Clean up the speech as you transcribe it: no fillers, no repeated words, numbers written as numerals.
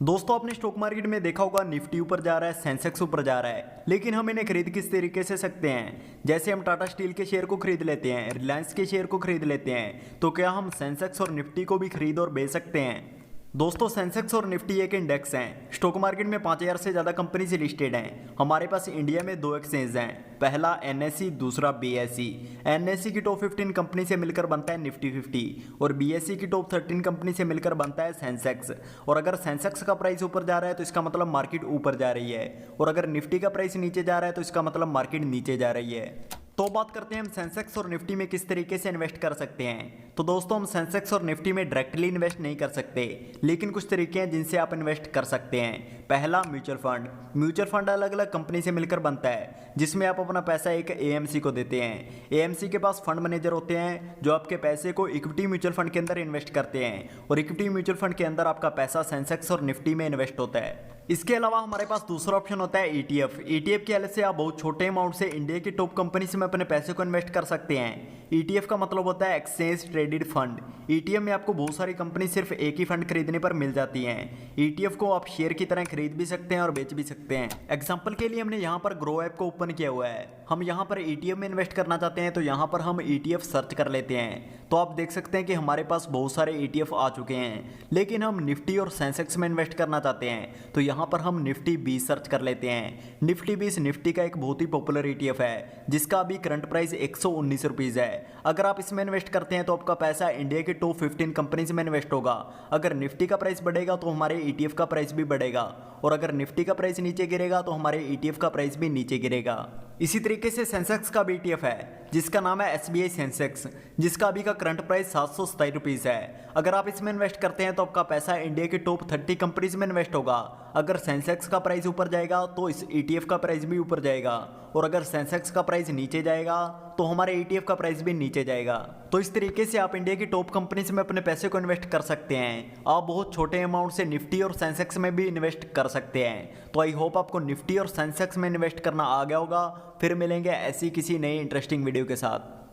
दोस्तों आपने stock market में देखा होगा निफ्टी ऊपर जा रहा है, सेंसेक्स ऊपर जा रहा है, लेकिन हम इन्हें खरीद किस तरीके से सकते हैं। जैसे हम टाटा स्टील के शेयर को खरीद लेते हैं, रिलायंस के शेयर को खरीद लेते हैं, तो क्या हम सेंसेक्स और निफ्टी को भी खरीद और बेच सकते हैं। दोस्तों सेंसेक्स और निफ्टी एक इंडेक्स हैं। स्टॉक मार्केट में 5000 से ज़्यादा कंपनी से लिस्टेड हैं। हमारे पास इंडिया में दो एक्सचेंज हैं, पहला एनएसई, दूसरा बीएसई। एनएसई की टॉप 15 कंपनी से मिलकर बनता है निफ्टी 50 और बीएसई की टॉप 13 कंपनी से मिलकर बनता है सेंसेक्स। और अगर सेंसेक्स का प्राइस ऊपर जा रहा है तो इसका मतलब मार्केट ऊपर जा रही है, और अगर निफ्टी का प्राइस नीचे जा रहा है तो इसका मतलब मार्केट नीचे जा रही है। तो बात करते हैं हम सेंसेक्स और निफ्टी में किस तरीके से इन्वेस्ट कर सकते हैं। तो दोस्तों हम सेंसेक्स और निफ्टी में डायरेक्टली इन्वेस्ट नहीं कर सकते, लेकिन कुछ तरीके हैं जिनसे आप इन्वेस्ट कर सकते हैं। पहला म्यूचुअल फंड। म्यूचुअल फंड अलग अलग कंपनी से मिलकर बनता है, जिसमें आप अपना पैसा एक एएमसी को देते हैं। एएमसी के पास फंड मैनेजर होते हैं जो आपके पैसे को इक्विटी म्यूचुअल फंड के अंदर इन्वेस्ट करते हैं, और इक्विटी म्यूचुअल फंड के अंदर आपका पैसा सेंसेक्स और निफ्टी में इन्वेस्ट होता है। इसके अलावा हमारे पास दूसरा ऑप्शन होता है ईटीएफ। ईटीएफ की हेल्प से आप बहुत छोटे अमाउंट से इंडिया की टॉप कंपनी से में अपने पैसे को इन्वेस्ट कर सकते हैं। ईटीएफ का मतलब होता है एक्सचेंज ट्रेडेड फंड। ईटीएफ में आपको बहुत सारी कंपनी सिर्फ एक ही फंड खरीदने पर मिल जाती हैं। ईटीएफ को आप शेयर की तरह खरीद भी सकते हैं और बेच भी सकते हैं। एग्जाम्पल के लिए हमने यहाँ पर ग्रो ऐप को ओपन किया हुआ है। हम यहाँ पर ईटीएफ में इन्वेस्ट करना चाहते हैं तो यहाँ पर हम ईटीएफ सर्च कर लेते हैं, तो आप देख सकते हैं कि हमारे पास बहुत सारे ईटीएफ आ चुके हैं। लेकिन हम निफ्टी और सेंसेक्स में इन्वेस्ट करना चाहते हैं तो यहाँ पर हम निफ्टी 20 सर्च कर लेते हैं। निफ्टी 20 निफ्टी का एक बहुत ही पॉपुलर ईटीएफ है, जिसका अभी करंट प्राइस 119 रुपीज़ है। अगर आप इसमें इन्वेस्ट करते हैं तो आपका पैसा इंडिया के टॉप 15 कंपनीज में इन्वेस्ट होगा। अगर निफ्टी का प्राइस बढ़ेगा तो हमारे ईटीएफ का प्राइस भी बढ़ेगा, और अगर निफ्टी का प्राइस नीचे गिरेगा तो हमारे ईटीएफ का प्राइस भी नीचे गिरेगा। इसी तरीके से सेंसेक्स का भी ईटीएफ है, जिसका नाम है एसबीआई सेंसेक्स, जिसका अभी का करंट प्राइस 727 रुपीज़ है। अगर आप इसमें इन्वेस्ट करते हैं तो आपका पैसा इंडिया के टॉप 30 कंपनीज में इन्वेस्ट होगा। अगर सेंसेक्स का प्राइस ऊपर जाएगा तो इस ईटीएफ का प्राइस भी ऊपर जाएगा, और अगर सेंसेक्स का प्राइस नीचे जाएगा तो हमारे ईटीएफ का प्राइस भी नीचे जाएगा। तो इस तरीके से आप इंडिया की टॉप कंपनीज में अपने पैसे को इन्वेस्ट कर सकते हैं। आप बहुत छोटे अमाउंट से निफ्टी और सेंसेक्स में भी इन्वेस्ट कर सकते हैं। तो आई होप आपको निफ्टी और सेंसेक्स में इन्वेस्ट करना आ गया होगा। फिर मिलेंगे ऐसी किसी नई इंटरेस्टिंग वीडियो के साथ।